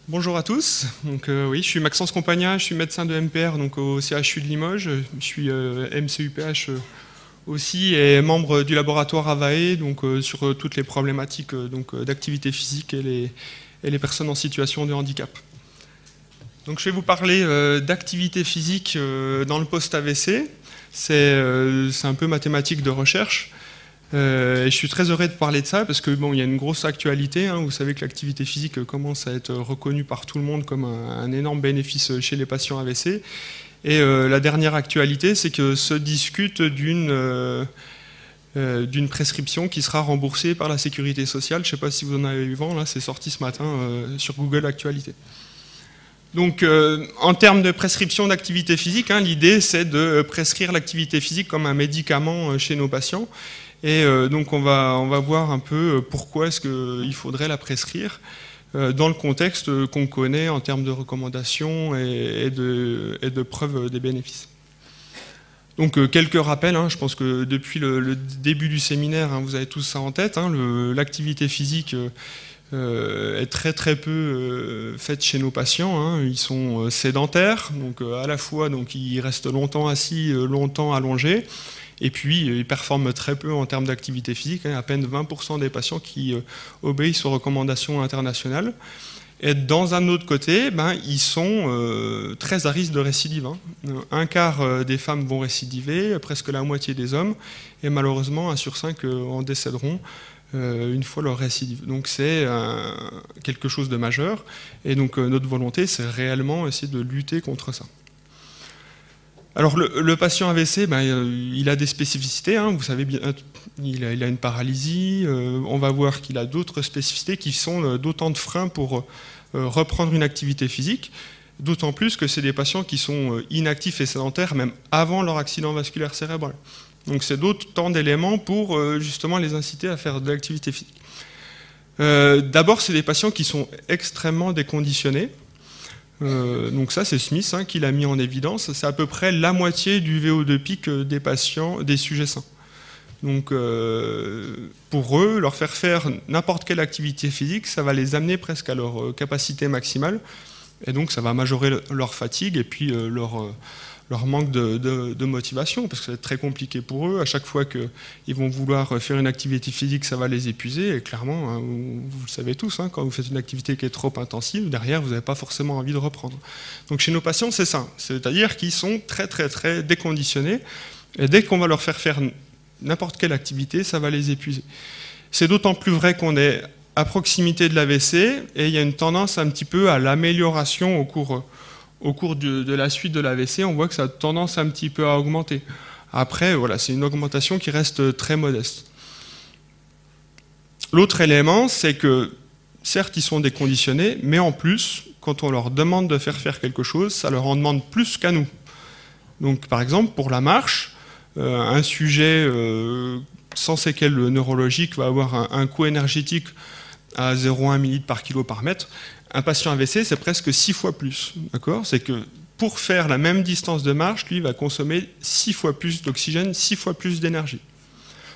Bonjour à tous. Donc, oui, je suis Maxence Compagna, je suis médecin de MPR donc, au CHU de Limoges. Je suis MCUPH aussi et membre du laboratoire AVAE donc, sur toutes les problématiques d'activité physique et les personnes en situation de handicap. Donc, je vais vous parler d'activité physique dans le post-AVC. C'est un peu mathématique de recherche. Et je suis très heureux de parler de ça parce que bon, il y a une grosse actualité. Vous savez que l'activité physique commence à être reconnue par tout le monde comme un énorme bénéfice chez les patients AVC. Et la dernière actualité, c'est que se discute d'une prescription qui sera remboursée par la sécurité sociale. Je ne sais pas si vous en avez eu vent, là, c'est sorti ce matin sur Google Actualité. Donc, en termes de prescription d'activité physique, l'idée c'est de prescrire l'activité physique comme un médicament chez nos patients. Et donc on va voir un peu pourquoi est-ce qu'il faudrait la prescrire dans le contexte qu'on connaît en termes de recommandations et de preuves des bénéfices. Donc quelques rappels, je pense que depuis le début du séminaire, vous avez tous ça en tête, l'activité physique est très peu faite chez nos patients. Ils sont sédentaires, donc à la fois donc, ils restent longtemps assis, longtemps allongés. Et puis, ils performent très peu en termes d'activité physique, à peine 20% des patients qui obéissent aux recommandations internationales. Et dans un autre côté, ils sont très à risque de récidive. Un quart des femmes vont récidiver, presque la moitié des hommes, et malheureusement, 1 sur 5 en décéderont une fois leur récidive. Donc c'est quelque chose de majeur, et donc notre volonté, c'est réellement essayer de lutter contre ça. Alors le patient AVC, il a des spécificités, vous savez bien, il a une paralysie, on va voir qu'il a d'autres spécificités qui sont d'autant de freins pour reprendre une activité physique, d'autant plus que c'est des patients qui sont inactifs et sédentaires même avant leur accident vasculaire cérébral. Donc c'est d'autant d'éléments pour justement les inciter à faire de l'activité physique. D'abord, c'est des patients qui sont extrêmement déconditionnés. Donc ça c'est Smith qui l'a mis en évidence, c'est à peu près la moitié du VO2 pic des patients, des sujets sains. Donc pour eux, leur faire n'importe quelle activité physique, ça va les amener presque à leur capacité maximale, et donc ça va majorer leur fatigue et puis leur manque de motivation, parce que ça va être très compliqué pour eux. À chaque fois qu'ils vont vouloir faire une activité physique, ça va les épuiser. Et clairement, vous le savez tous, quand vous faites une activité qui est trop intensive, derrière, vous n'avez pas forcément envie de reprendre. Donc chez nos patients, c'est ça. C'est-à-dire qu'ils sont très déconditionnés. Et dès qu'on va leur faire n'importe quelle activité, ça va les épuiser. C'est d'autant plus vrai qu'on est à proximité de l'AVC, et il y a une tendance un petit peu à l'amélioration au cours de la suite de l'AVC, on voit que ça a tendance un petit peu à augmenter. Après, voilà, c'est une augmentation qui reste très modeste. L'autre élément, c'est que, certes, ils sont déconditionnés, mais en plus, quand on leur demande de faire quelque chose, ça leur en demande plus qu'à nous. Donc, par exemple, pour la marche, un sujet sans séquelles neurologiques va avoir un coût énergétique à 0,1 ml par kilo par mètre. Un patient AVC, c'est presque 6 fois plus. C'est que pour faire la même distance de marche, lui va consommer 6 fois plus d'oxygène, 6 fois plus d'énergie.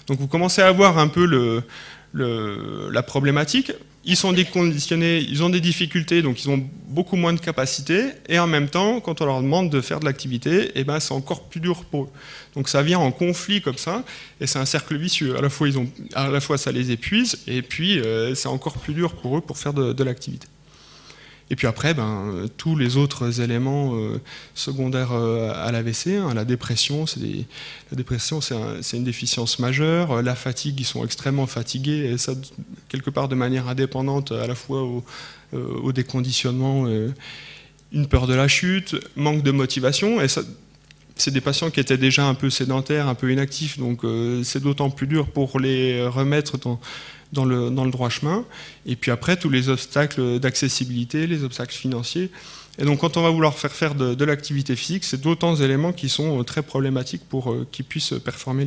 Donc vous commencez à avoir un peu la problématique. Ils sont déconditionnés, ils ont des difficultés, donc ils ont beaucoup moins de capacité. Et en même temps, quand on leur demande de faire de l'activité, c'est encore plus dur pour eux. Donc ça vient en conflit comme ça, et c'est un cercle vicieux. À la fois ça les épuise, et puis c'est encore plus dur pour eux pour faire de l'activité. Et puis après, tous les autres éléments secondaires à l'AVC, la dépression, c'est une déficience majeure. La fatigue, ils sont extrêmement fatigués, et ça, quelque part de manière indépendante, à la fois au déconditionnement, une peur de la chute, manque de motivation. Et ça, c'est des patients qui étaient déjà un peu sédentaires, un peu inactifs, donc c'est d'autant plus dur pour les remettre dans le droit chemin. Et puis après, tous les obstacles d'accessibilité, les obstacles financiers. Et donc quand on va vouloir faire de l'activité physique, c'est d'autant d'éléments qui sont très problématiques pour qu'ils puissent performer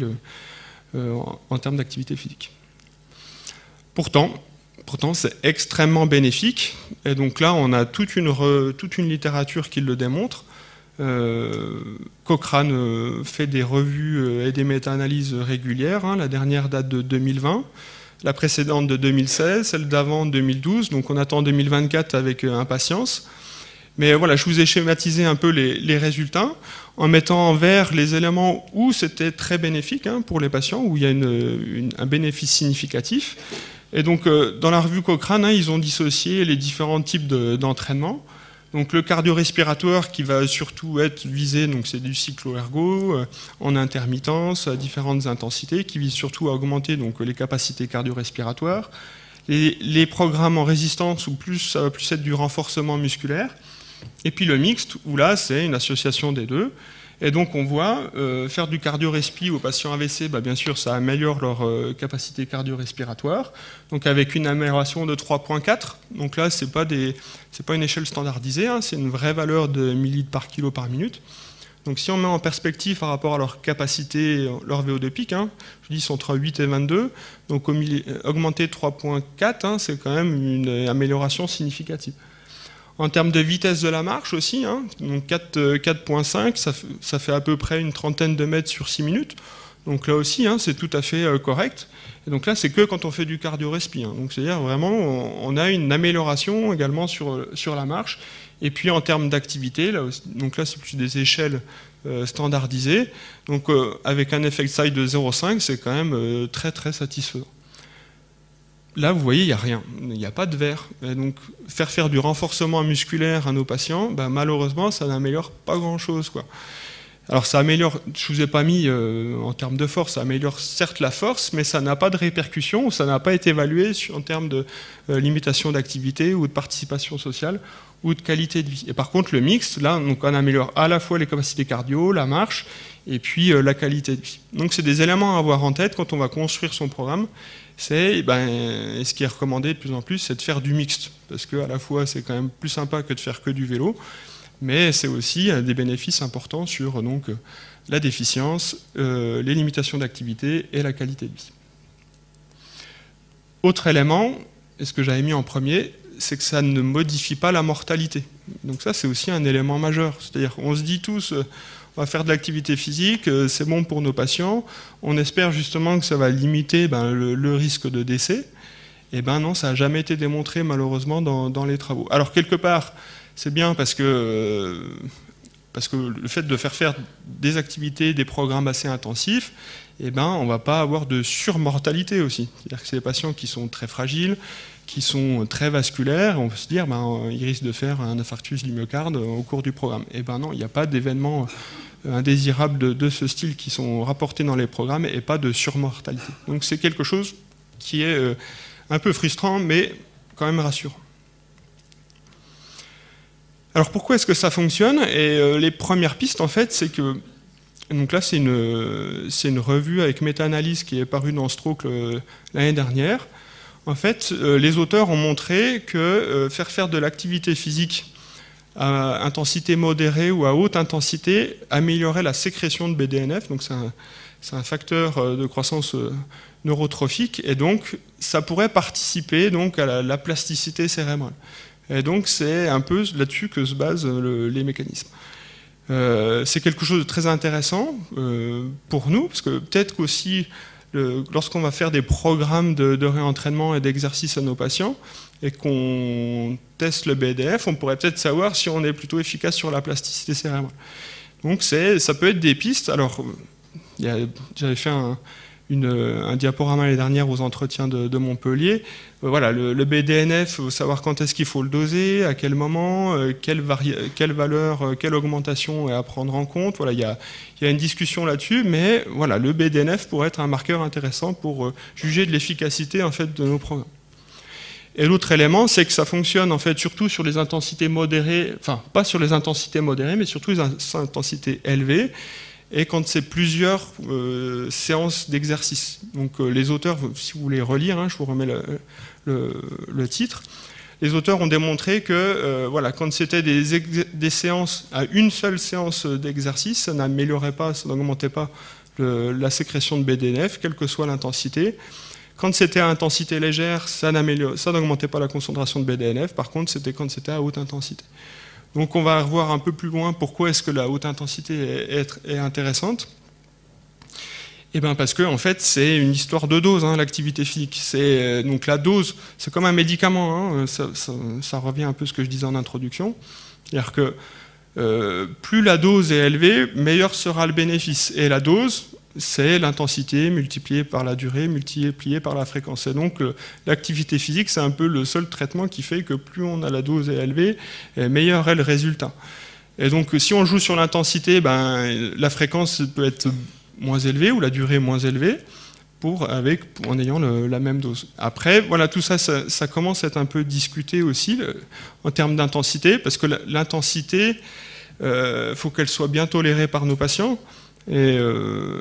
en termes d'activité physique. Pourtant, c'est extrêmement bénéfique. Et donc là, on a toute une littérature qui le démontre. Cochrane fait des revues et des méta-analyses régulières. La dernière date de 2020. la précédente de 2016, celle d'avant 2012, donc on attend 2024 avec impatience. Mais voilà, je vous ai schématisé un peu les résultats en mettant en vert les éléments où c'était très bénéfique pour les patients, où il y a un bénéfice significatif. Et donc, dans la revue Cochrane, ils ont dissocié les différents types d'entraînement. Donc, le cardio-respiratoire qui va surtout être visé, donc c'est du cyclo-ergo en intermittence à différentes intensités, qui vise surtout à augmenter donc les capacités cardio-respiratoires. Les programmes en résistance, où ça va plus être du renforcement musculaire. Et puis le mixte, où là, c'est une association des deux. Et donc, on voit faire du cardio-respi aux patients AVC, bien sûr, ça améliore leur capacité cardio-respiratoire. Donc, avec une amélioration de 3,4. Donc là, c'est pas une échelle standardisée, c'est une vraie valeur de millilitres par kilo par minute. Donc, si on met en perspective par rapport à leur capacité, leur VO2 pic, je dis, c'est entre 8 et 22. Donc, augmenter 3,4, c'est quand même une amélioration significative. En termes de vitesse de la marche aussi, donc 4,5, ça fait à peu près une trentaine de mètres sur 6 minutes. Donc là aussi, c'est tout à fait correct. Et donc là, c'est que quand on fait du cardio-respi. Donc c'est-à-dire vraiment, on a une amélioration également sur la marche. Et puis en termes d'activité, donc là, c'est plus des échelles standardisées. Donc avec un effect size de 0,5, c'est quand même très très satisfaisant. Là, vous voyez, il n'y a rien. Il n'y a pas de vert. Et donc, faire du renforcement musculaire à nos patients, malheureusement, ça n'améliore pas grand-chose, quoi. Alors, ça améliore, je ne vous ai pas mis en termes de force, ça améliore certes la force, mais ça n'a pas de répercussion, ça n'a pas été évalué en termes de limitation d'activité ou de participation sociale ou de qualité de vie. Et par contre, le mixte, là, donc, on améliore à la fois les capacités cardio, la marche, et puis la qualité de vie. Donc, c'est des éléments à avoir en tête quand on va construire son programme. Ce qui est recommandé de plus en plus, c'est de faire du mixte, parce qu'à la fois c'est quand même plus sympa que de faire que du vélo, mais c'est aussi des bénéfices importants sur donc, la déficience, les limitations d'activité et la qualité de vie. Autre élément, et ce que j'avais mis en premier, c'est que ça ne modifie pas la mortalité. Donc ça, c'est aussi un élément majeur. C'est-à-dire on se dit tous, on va faire de l'activité physique, c'est bon pour nos patients, on espère justement que ça va limiter le risque de décès. Et non, ça n'a jamais été démontré malheureusement dans les travaux. Alors quelque part, c'est bien parce que le fait de faire des activités, des programmes assez intensifs, on ne va pas avoir de surmortalité aussi. C'est-à-dire que c'est des patients qui sont très fragiles, qui sont très vasculaires, on peut se dire ils risquent de faire un infarctus du myocarde au cours du programme. Non, il n'y a pas d'événements indésirables de ce style qui sont rapportés dans les programmes et pas de surmortalité. Donc c'est quelque chose qui est un peu frustrant, mais quand même rassurant. Alors pourquoi est-ce que ça fonctionne? Et les premières pistes, en fait, c'est que... Donc là, c'est une revue avec méta-analyse qui est parue dans Stroke l'année dernière. En fait, les auteurs ont montré que faire de l'activité physique à intensité modérée ou à haute intensité améliorait la sécrétion de BDNF, donc c'est un facteur de croissance neurotrophique, et donc ça pourrait participer donc, à la plasticité cérébrale. Et donc c'est un peu là-dessus que se basent les mécanismes. C'est quelque chose de très intéressant pour nous, parce que peut-être qu'aussi, lorsqu'on va faire des programmes de réentraînement et d'exercice à nos patients, et qu'on teste le BDF, on pourrait peut-être savoir si on est plutôt efficace sur la plasticité cérébrale. Donc ça peut être des pistes. Alors, j'avais fait un diaporama l'année dernière aux entretiens de Montpellier. Voilà, le BDNF, il faut savoir quand est-ce qu'il faut le doser, à quel moment, quelle valeur, quelle augmentation est à prendre en compte. Voilà, il y a une discussion là-dessus, mais voilà, le BDNF pourrait être un marqueur intéressant pour juger de l'efficacité en fait, de nos programmes. Et l'autre élément, c'est que ça fonctionne en fait surtout sur les intensités modérées, enfin pas sur les intensités modérées, mais surtout les intensités élevées, et quand c'est plusieurs séances d'exercice. Donc les auteurs, si vous voulez relire, je vous remets le titre, les auteurs ont démontré que voilà, quand c'était des séances à une seule séance d'exercice, ça n'améliorait pas, ça n'augmentait pas la sécrétion de BDNF, quelle que soit l'intensité. Quand c'était à intensité légère, ça n'augmentait pas la concentration de BDNF. Par contre, c'était quand c'était à haute intensité. Donc on va revoir un peu plus loin pourquoi est-ce que la haute intensité est intéressante. Eh ben parce que en fait c'est une histoire de dose, hein, l'activité physique. Donc la dose, c'est comme un médicament, hein, ça revient un peu à ce que je disais en introduction. C'est-à-dire que plus la dose est élevée, meilleur sera le bénéfice. Et la dose, c'est l'intensité multipliée par la durée, multipliée par la fréquence. Et donc l'activité physique, c'est un peu le seul traitement qui fait que plus on a la dose élevée, meilleur est le résultat. Et donc si on joue sur l'intensité, ben, la fréquence peut être moins élevée ou la durée moins élevée en ayant la même dose. Après, voilà, tout ça, ça commence à être un peu discuté aussi en termes d'intensité, parce que l'intensité, faut qu'elle soit bien tolérée par nos patients, et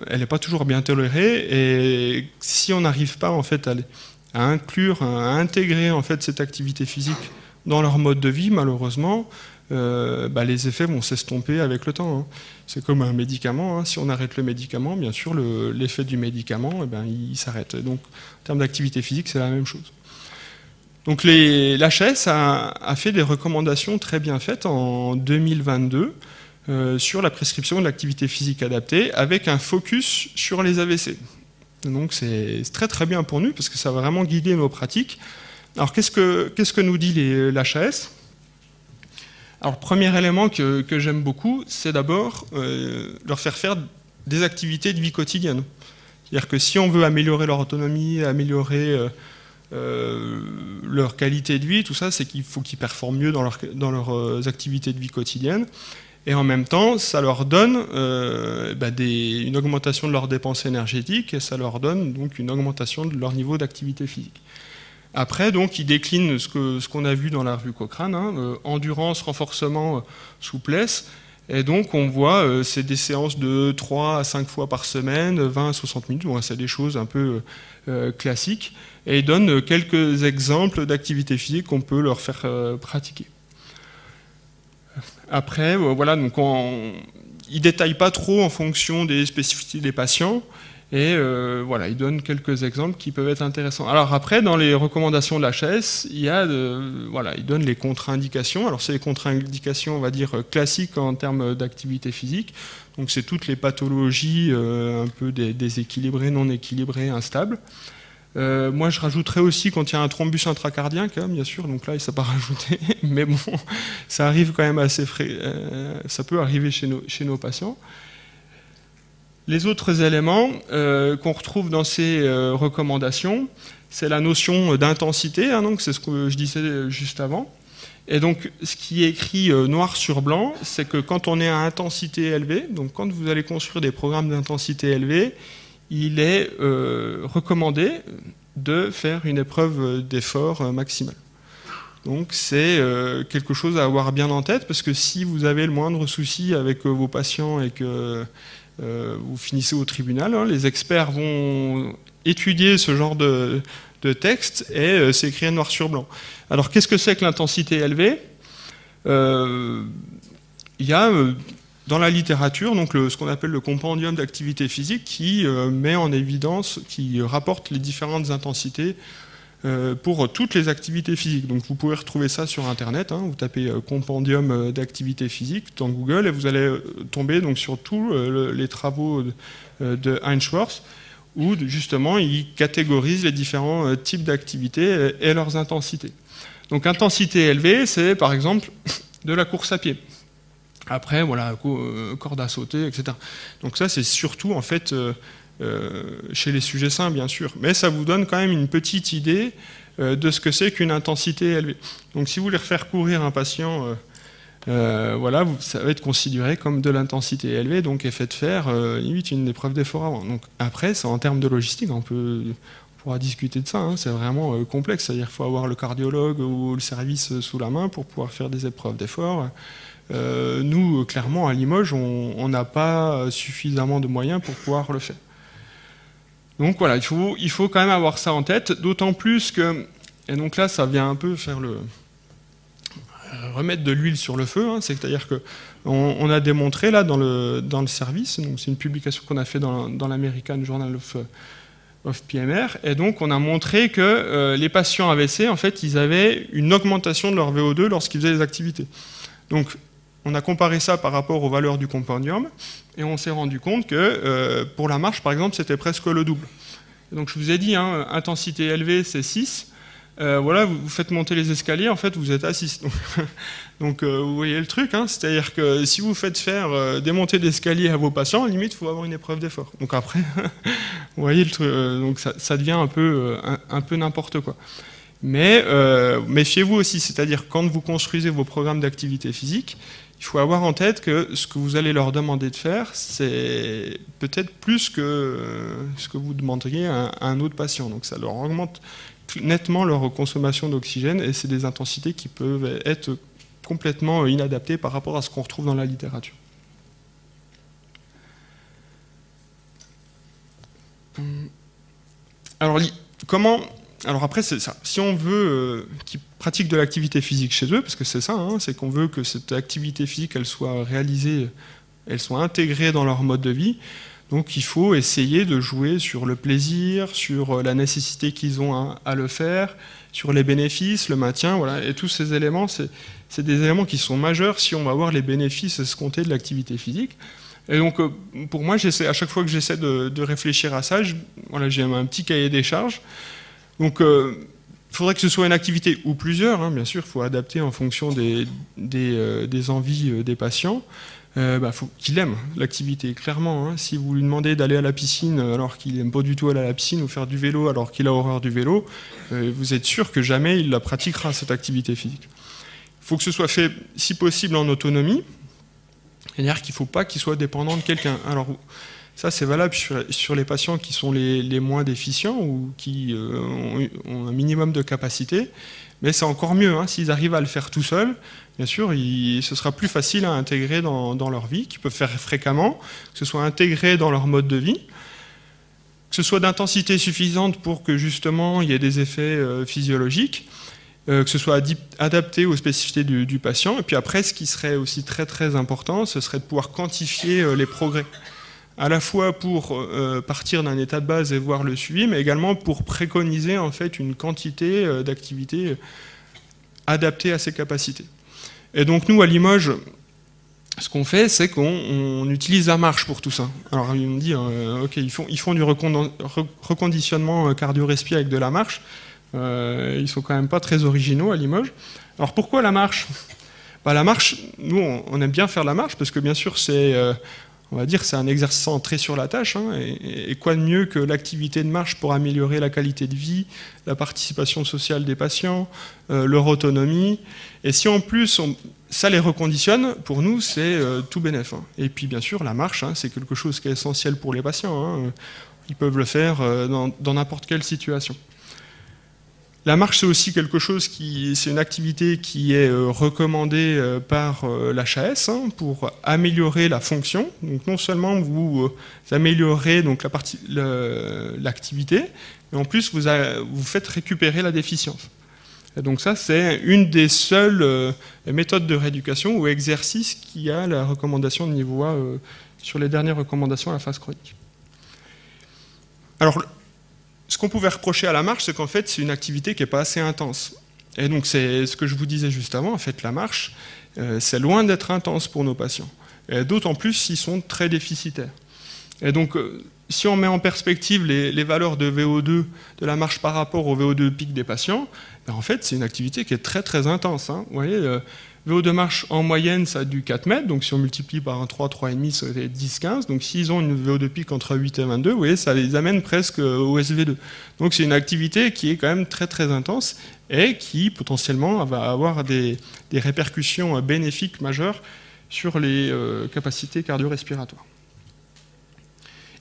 elle n'est pas toujours bien tolérée, et si on n'arrive pas en fait à inclure, à intégrer en fait cette activité physique dans leur mode de vie, malheureusement, les effets vont s'estomper avec le temps. Hein. C'est comme un médicament. Hein. Si on arrête le médicament, bien sûr, l'effet du médicament, il s'arrête. Donc, en termes d'activité physique, c'est la même chose. Donc, l'HAS a fait des recommandations très bien faites en 2022 sur la prescription de l'activité physique adaptée, avec un focus sur les AVC. Donc, c'est très très bien pour nous, parce que ça va vraiment guider nos pratiques. Alors, qu'est-ce que nous dit l'HAS ? Alors, le premier élément que j'aime beaucoup, c'est d'abord leur faire des activités de vie quotidienne. C'est-à-dire que si on veut améliorer leur autonomie, améliorer leur qualité de vie, tout ça, c'est qu'il faut qu'ils performent mieux dans leurs activités de vie quotidienne. Et en même temps, ça leur donne une augmentation de leurs dépenses énergétiques et ça leur donne donc une augmentation de leur niveau d'activité physique. Après, donc, ils déclinent ce qu'on a vu dans la revue Cochrane, hein, endurance, renforcement, souplesse. Et donc, on voit, c'est des séances de 3 à 5 fois par semaine, 20 à 60 minutes. Bon, c'est des choses un peu classiques. Et ils donnent quelques exemples d'activités physiques qu'on peut leur faire pratiquer. Après, voilà, donc ils ne détaillent pas trop en fonction des spécificités des patients. Et voilà, il donne quelques exemples qui peuvent être intéressants. Alors après, dans les recommandations de l'HAS, il donne les contre-indications. Alors c'est les contre-indications, on va dire, classiques en termes d'activité physique. Donc c'est toutes les pathologies un peu déséquilibrées, non équilibrées, instables. Moi, je rajouterais aussi quand il y a un thrombus intracardiaque, hein, bien sûr, donc là, il ne s'est pas rajouté, mais bon, ça arrive quand même assez ça peut arriver chez nos patients. Les autres éléments qu'on retrouve dans ces recommandations, c'est la notion d'intensité, hein, donc c'est ce que je disais juste avant. Et donc, ce qui est écrit noir sur blanc, c'est que quand on est à intensité élevée, donc quand vous allez construire des programmes d'intensité élevée, il est recommandé de faire une épreuve d'effort maximal. Donc c'est quelque chose à avoir bien en tête, parce que si vous avez le moindre souci avec vos patients et que vous finissez au tribunal, hein, les experts vont étudier ce genre de texte et c'est écrit noir sur blanc. Alors qu'est-ce que c'est que l'intensité élevée ? Il y a dans la littérature donc ce qu'on appelle le compendium d'activité physique qui met en évidence, qui rapporte les différentes intensités pour toutes les activités physiques. Donc vous pouvez retrouver ça sur Internet, hein, vous tapez compendium d'activité physique dans Google et vous allez tomber donc, sur tous les travaux de Ainsworth où justement il catégorise les différents types d'activités et leurs intensités. Donc intensité élevée, c'est par exemple de la course à pied. Après, voilà, corde à sauter, etc. Donc ça, c'est surtout en fait chez les sujets sains, bien sûr. Mais ça vous donne quand même une petite idée de ce que c'est qu'une intensité élevée. Donc si vous voulez faire courir un patient, voilà, ça va être considéré comme de l'intensité élevée, donc effet de fer, limite une épreuve d'effort avant. Donc après, c'est en termes de logistique, on pourra discuter de ça, hein, c'est vraiment complexe. C'est-à-dire qu'il faut avoir le cardiologue ou le service sous la main pour pouvoir faire des épreuves d'effort. Nous, clairement, à Limoges, on n'a pas suffisamment de moyens pour pouvoir le faire. Donc voilà, il faut quand même avoir ça en tête, d'autant plus que, et donc là, ça vient un peu faire remettre de l'huile sur le feu, hein, c'est-à-dire qu'on a démontré là dans le service, c'est une publication qu'on a fait dans l'American Journal of PMR, et donc on a montré que les patients AVC, en fait, ils avaient une augmentation de leur VO2 lorsqu'ils faisaient des activités. Donc on a comparé ça par rapport aux valeurs du compendium, et on s'est rendu compte que pour la marche, par exemple, c'était presque le double. Et donc je vous ai dit, hein, intensité élevée, c'est 6. Voilà, vous faites monter les escaliers, en fait, vous êtes à 6. Donc vous voyez le truc, hein, c'est-à-dire que si vous faites faire des montées d'escalier à vos patients, limite, il faut avoir une épreuve d'effort. Donc après, vous voyez le truc, donc ça devient un peu n'importe quoi. Mais méfiez-vous aussi, c'est-à-dire quand vous construisez vos programmes d'activité physique, il faut avoir en tête que ce que vous allez leur demander de faire, c'est peut-être plus que ce que vous demanderiez à un autre patient. Donc ça leur augmente nettement leur consommation d'oxygène, et c'est des intensités qui peuvent être complètement inadaptées par rapport à ce qu'on retrouve dans la littérature. Alors après, c'est ça. Si on veut qu'ils pratiquent de l'activité physique chez eux, parce que c'est ça, hein, c'est qu'on veut que cette activité physique, elle soit réalisée, elle soit intégrée dans leur mode de vie. Donc il faut essayer de jouer sur le plaisir, sur la nécessité qu'ils ont à le faire, sur les bénéfices, le maintien, voilà. Et tous ces éléments, c'est des éléments qui sont majeurs si on va voir les bénéfices escomptés de l'activité physique. Et donc pour moi, à chaque fois que j'essaie de réfléchir à ça, voilà, j'ai un petit cahier des charges. Donc il faudrait que ce soit une activité ou plusieurs, hein, bien sûr, il faut adapter en fonction des envies des patients. Faut qu'il aime l'activité, clairement. Hein. Si vous lui demandez d'aller à la piscine alors qu'il n'aime pas du tout aller à la piscine, ou faire du vélo alors qu'il a horreur du vélo, vous êtes sûr que jamais il la pratiquera, cette activité physique. Il faut que ce soit fait, si possible, en autonomie, c'est-à-dire qu'il ne faut pas qu'il soit dépendant de quelqu'un. Alors, ça, c'est valable sur les patients qui sont les moins déficients ou qui ont un minimum de capacité, mais c'est encore mieux, hein, s'ils arrivent à le faire tout seuls. Bien sûr, ce sera plus facile à intégrer dans leur vie, qu'ils peuvent faire fréquemment, que ce soit intégré dans leur mode de vie, que ce soit d'intensité suffisante pour que justement il y ait des effets physiologiques, que ce soit adapté aux spécificités du patient. Et puis après, ce qui serait aussi très très important, ce serait de pouvoir quantifier les progrès, à la fois pour partir d'un état de base et voir le suivi, mais également pour préconiser en fait une quantité d'activité adaptée à ses capacités. Et donc nous, à Limoges, ce qu'on fait, c'est qu'on utilise la marche pour tout ça. Alors ils me disent, ok, ils font du reconditionnement cardio-respi avec de la marche. Ils sont quand même pas très originaux à Limoges. Alors pourquoi la marche ? La marche, nous, on aime bien faire la marche, parce que bien sûr, on va dire, c'est un exercice centré sur la tâche, hein, et quoi de mieux que l'activité de marche pour améliorer la qualité de vie, la participation sociale des patients, leur autonomie. Et si en plus ça les reconditionne, pour nous c'est tout bénef. Hein. Et puis bien sûr la marche, hein, c'est quelque chose qui est essentiel pour les patients. Hein. Ils peuvent le faire dans n'importe quelle situation. La marche, c'est aussi quelque chose c'est une activité qui est recommandée par l'HAS, hein, pour améliorer la fonction. Donc non seulement vous améliorez donc l'activité, mais en plus vous faites récupérer la déficience. Et donc ça, c'est une des seules méthodes de rééducation ou exercices qui a la recommandation de niveau A sur les dernières recommandations à la phase chronique. Alors, ce qu'on pouvait reprocher à la marche, c'est qu'en fait, c'est une activité qui n'est pas assez intense. Et donc, c'est ce que je vous disais juste avant, en fait, la marche, c'est loin d'être intense pour nos patients. D'autant plus s'ils sont très déficitaires. Et donc, si on met en perspective les valeurs de VO2 de la marche par rapport au VO2 pic des patients, en fait, c'est une activité qui est très très intense. Hein. Vous voyez, VO2 marche en moyenne, ça a du 4 mètres, donc si on multiplie par un 3, 3,5, ça fait 10-15. Donc s'ils ont une VO2 pic entre 8 et 22, vous voyez, ça les amène presque au SV2. Donc c'est une activité qui est quand même très très intense et qui potentiellement va avoir des répercussions bénéfiques majeures sur les capacités cardio-respiratoires.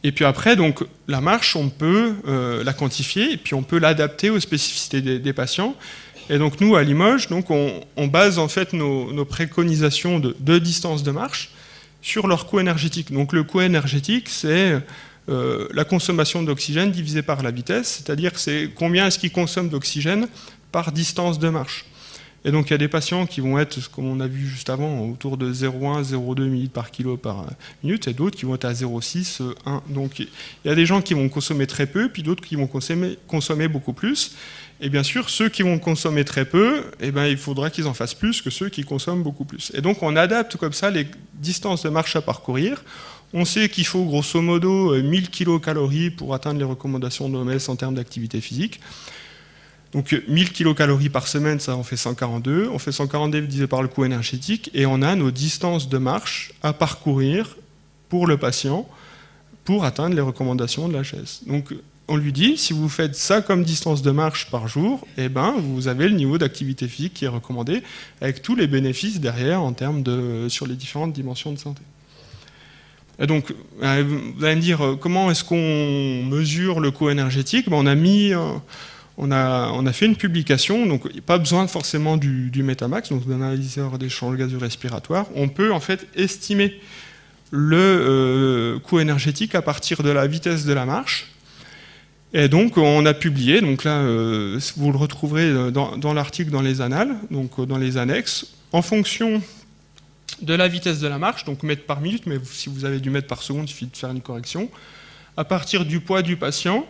Et puis après, donc, la marche, on peut la quantifier et puis on peut l'adapter aux spécificités des patients. Et donc nous, à Limoges, donc, on base en fait nos préconisations de distance de marche sur leur coût énergétique. Donc le coût énergétique, c'est la consommation d'oxygène divisée par la vitesse, c'est-à-dire c'est combien est-ce qu'ils consomment d'oxygène par distance de marche. Et donc il y a des patients qui vont être, comme on a vu juste avant, autour de 0,1, 0,2 ml par kilo par minute, et d'autres qui vont être à 0,6, 1. Donc il y a des gens qui vont consommer très peu, puis d'autres qui vont consommer beaucoup plus. Et bien sûr, ceux qui vont consommer très peu, eh ben, il faudra qu'ils en fassent plus que ceux qui consomment beaucoup plus. Et donc on adapte comme ça les distances de marche à parcourir. On sait qu'il faut grosso modo 1000 kcal pour atteindre les recommandations de l'OMS en termes d'activité physique. Donc 1000 kcal par semaine, ça en fait 142. On fait 142 divisé par le coût énergétique et on a nos distances de marche à parcourir pour le patient pour atteindre les recommandations de l'HAS. Donc on lui dit, si vous faites ça comme distance de marche par jour, eh ben, vous avez le niveau d'activité physique qui est recommandé avec tous les bénéfices derrière en termes sur les différentes dimensions de santé. Et donc, vous allez me dire, comment est-ce qu'on mesure le coût énergétique? On a fait une publication, donc il n'y a pas besoin forcément du Metamax, donc d'un analyseur d'échange gazeux respiratoire. On peut en fait estimer le coût énergétique à partir de la vitesse de la marche. Et donc on a publié, donc là vous le retrouverez dans l'article dans les annales, donc dans les annexes, en fonction de la vitesse de la marche, donc mètres par minute, mais si vous avez du mètre par seconde, il suffit de faire une correction, à partir du poids du patient.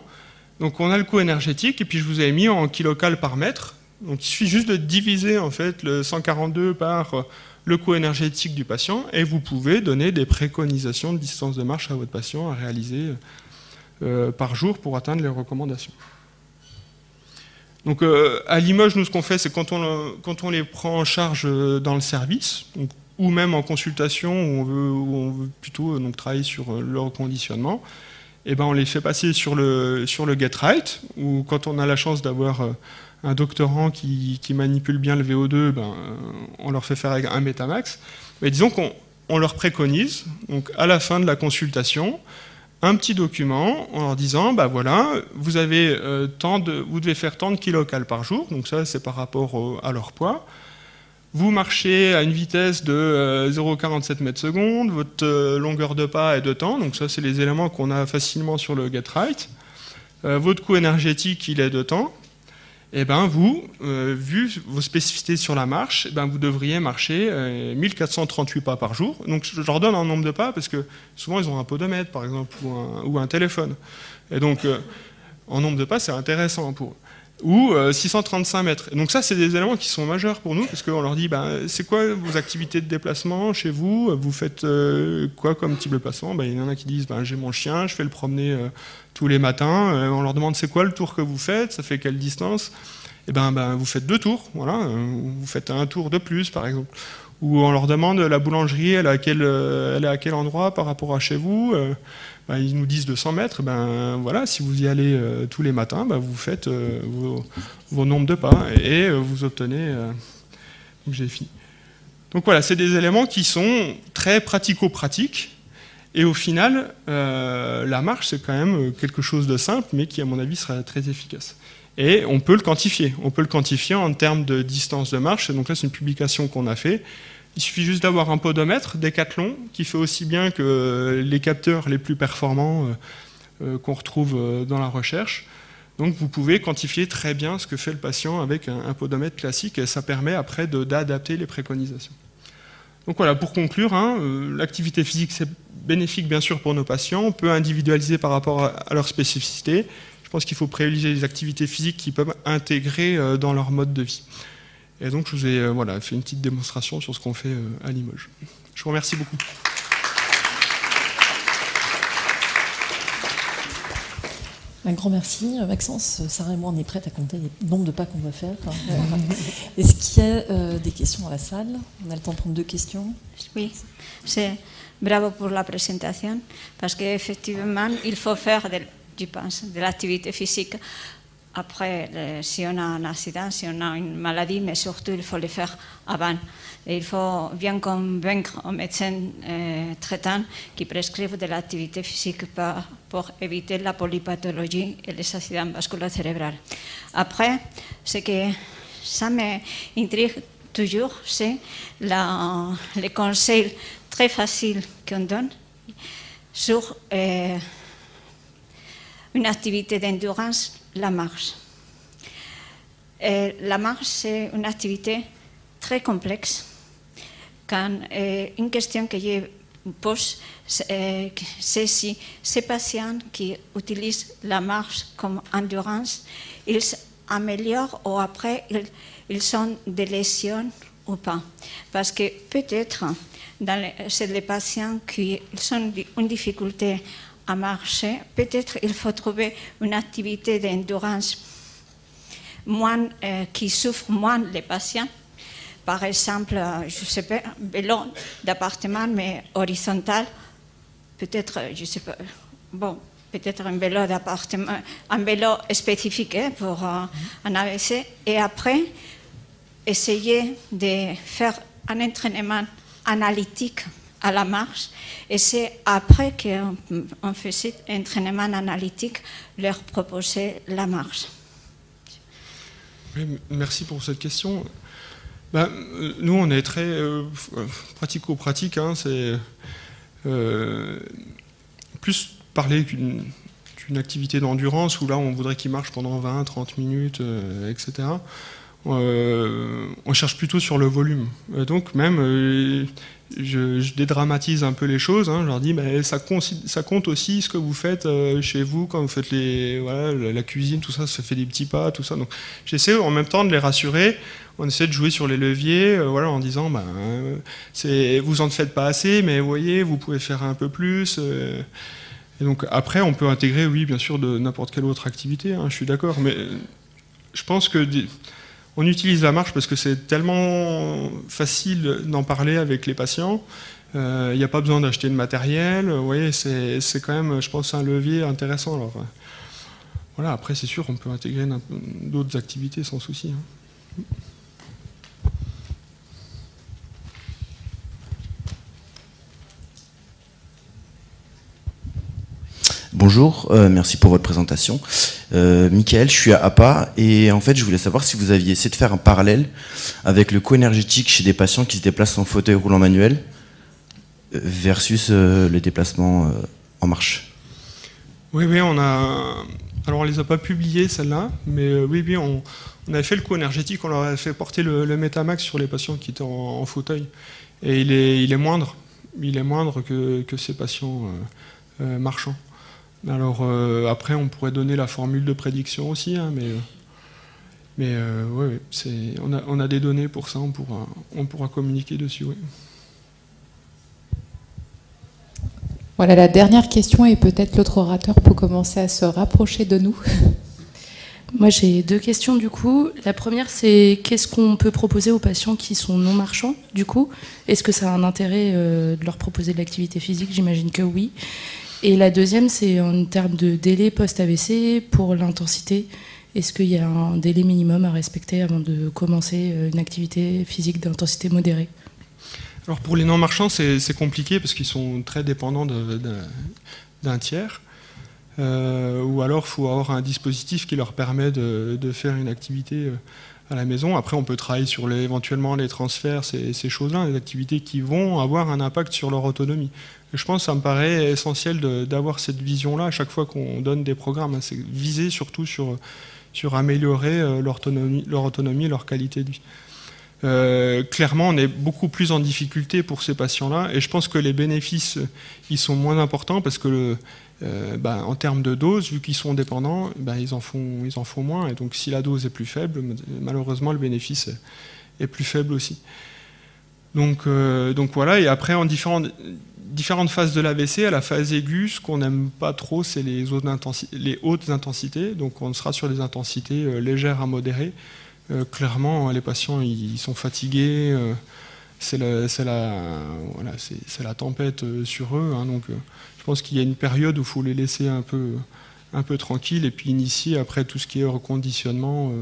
Donc on a le coût énergétique, et puis je vous avais mis en kilocal par mètre. Donc il suffit juste de diviser en fait le 142 par le coût énergétique du patient, et vous pouvez donner des préconisations de distance de marche à votre patient à réaliser par jour pour atteindre les recommandations. Donc à Limoges, nous ce qu'on fait, c'est quand on les prend en charge dans le service, donc, ou même en consultation où on veut plutôt donc, travailler sur le reconditionnement, et ben on les fait passer sur le GetRight, où quand on a la chance d'avoir un doctorant qui manipule bien le VO2, ben, on leur fait faire avec un Metamax. Mais disons qu'on leur préconise, donc à la fin de la consultation, un petit document en leur disant, bah voilà, vous devez faire tant de kilocals par jour, donc ça c'est par rapport à leur poids. Vous marchez à une vitesse de 0,47 mètres secondes, votre longueur de pas est de temps, donc ça c'est les éléments qu'on a facilement sur le GetRight. Votre coût énergétique il est de temps. Et ben vous, vu vos spécificités sur la marche, ben vous devriez marcher 1438 pas par jour. Donc je leur donne un nombre de pas parce que souvent ils ont un podomètre par exemple ou un téléphone. Et donc en nombre de pas c'est intéressant pour eux. Ou 635 mètres. Et donc ça c'est des éléments qui sont majeurs pour nous parce qu'on leur dit ben, c'est quoi vos activités de déplacement chez vous? Vous faites quoi comme type de déplacement? Ben, il y en a qui disent ben, j'ai mon chien, je fais le promener tous les matins. On leur demande c'est quoi le tour que vous faites, ça fait quelle distance? Et ben vous faites 2 tours, voilà. Vous faites un tour de plus par exemple. Ou on leur demande la boulangerie, elle est à quel endroit par rapport à chez vous? Ben, ils nous disent 200 mètres, ben voilà, si vous y allez tous les matins, ben, vous faites vos nombres de pas et vous obtenez. Donc j'ai fini. Donc voilà, c'est des éléments qui sont très pratico-pratiques. Et au final, la marche, c'est quand même quelque chose de simple, mais qui, à mon avis, sera très efficace. Et on peut le quantifier. On peut le quantifier en termes de distance de marche. Et donc là, c'est une publication qu'on a fait. Il suffit juste d'avoir un podomètre Decathlon qui fait aussi bien que les capteurs les plus performants qu'on retrouve dans la recherche. Donc vous pouvez quantifier très bien ce que fait le patient avec un podomètre classique. Et ça permet après d'adapter les préconisations. Donc voilà, pour conclure, l'activité physique, c'est bénéfique bien sûr pour nos patients. On peut individualiser par rapport à leur spécificité. Je pense qu'il faut privilégier les activités physiques qu'ils peuvent intégrer dans leur mode de vie. Et donc je vous ai fait une petite démonstration sur ce qu'on fait à Limoges. Je vous remercie beaucoup. Un grand merci. Maxence, Sarah et moi, on est prêtes à compter le nombre de pas qu'on va faire. Est-ce qu'il y a des questions dans la salle? On a le temps de prendre 2 questions. Oui, c'est bravo pour la présentation, parce qu'effectivement, il faut faire, je pense, de l'activité physique après, si on a un accident, si on a une maladie, mais surtout, il faut le faire avant. Et il faut bien convaincre aux médecins traitants qui prescrivent de l'activité physique pour éviter la polypathologie et les accidents vasculaires cérébraux. Après, ce que ça m'intrigue toujours, c'est les conseils très faciles qu'on donne sur une activité d'endurance, la marche. La marche, c'est une activité très complexe. Une question que je pose, c'est si ces patients qui utilisent la marche comme endurance, ils améliorent ou après ils ont des lésions ou pas. Parce que peut-être, chez les patients qui ont une difficulté à marcher, peut-être il faut trouver une activité d'endurance qui souffre moins les patients. Par exemple, je ne sais pas, un vélo d'appartement mais horizontal, peut-être, je ne sais pas, bon, peut-être un vélo d'appartement, un vélo spécifique pour un AVC, et après, essayer de faire un entraînement analytique à la marche, et c'est après qu'on fait cet entraînement analytique, leur proposer la marche. Oui, merci pour cette question. Ben, nous, on est très pratico-pratique, hein, c'est plus parler qu'une activité d'endurance où là, on voudrait qu'il marche pendant 20-30 minutes, etc. On cherche plutôt sur le volume. Donc même, je dédramatise un peu les choses. Hein, je leur dis, mais ça compte aussi ce que vous faites chez vous quand vous faites la cuisine, tout ça, ça fait des petits pas, tout ça. Donc j'essaie en même temps de les rassurer. On essaie de jouer sur les leviers, en disant, vous en faites pas assez, mais vous voyez, vous pouvez faire un peu plus. Et donc après, on peut intégrer, oui, bien sûr, de n'importe quelle autre activité. Hein, je suis d'accord, mais je pense que on utilise la marche parce que c'est tellement facile d'en parler avec les patients. Il n'y a pas besoin d'acheter de matériel. Vous voyez, c'est quand même, je pense, un levier intéressant. Alors, voilà, après, c'est sûr, on peut intégrer d'autres activités sans souci. Hein. Bonjour, merci pour votre présentation. Michael, je suis à APA et en fait je voulais savoir si vous aviez essayé de faire un parallèle avec le co-énergétique chez des patients qui se déplacent en fauteuil roulant manuel versus le déplacement en marche. Oui, on a... Alors on les a pas publiées celles-là, mais oui, on avait fait le co-énergétique, on leur a fait porter le Metamax sur les patients qui étaient en fauteuil. Et il est moindre que ces patients marchants. Alors après, on pourrait donner la formule de prédiction aussi, hein, mais ouais, on a des données pour ça, on pourra communiquer dessus. Oui. Voilà, la dernière question, et peut-être l'autre orateur peut commencer à se rapprocher de nous. Moi, j'ai deux questions du coup. La première, c'est qu'est-ce qu'on peut proposer aux patients qui sont non marchands du coup? Est-ce que ça a un intérêt de leur proposer de l'activité physique? J'imagine que oui. Et la deuxième, c'est en termes de délai post-AVC pour l'intensité. Est-ce qu'il y a un délai minimum à respecter avant de commencer une activité physique d'intensité modérée? Alors pour les non-marchands, c'est compliqué parce qu'ils sont très dépendants d'un tiers. Ou alors il faut avoir un dispositif qui leur permet de faire une activité à la maison. Après, on peut travailler sur éventuellement les transferts, ces choses-là, des activités qui vont avoir un impact sur leur autonomie. Et je pense que ça me paraît essentiel d'avoir cette vision-là à chaque fois qu'on donne des programmes. C'est viser surtout sur améliorer leur autonomie, leur qualité de vie. Clairement, on est beaucoup plus en difficulté pour ces patients-là, et je pense que les bénéfices, ils sont moins importants parce que en termes de dose, vu qu'ils sont dépendants, ils en font moins, et donc si la dose est plus faible, malheureusement le bénéfice est plus faible aussi. Donc voilà, et après en différentes phases de l'AVC, à la phase aiguë, ce qu'on n'aime pas trop, c'est les hautes intensités, donc on sera sur des intensités légères à modérées. Clairement, les patients ils sont fatigués, c'est la tempête sur eux, hein, donc je pense qu'il y a une période où il faut les laisser un peu tranquilles et puis initier après tout ce qui est reconditionnement,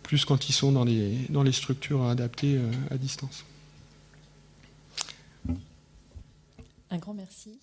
plus quand ils sont dans les structures adaptées à distance. Un grand merci.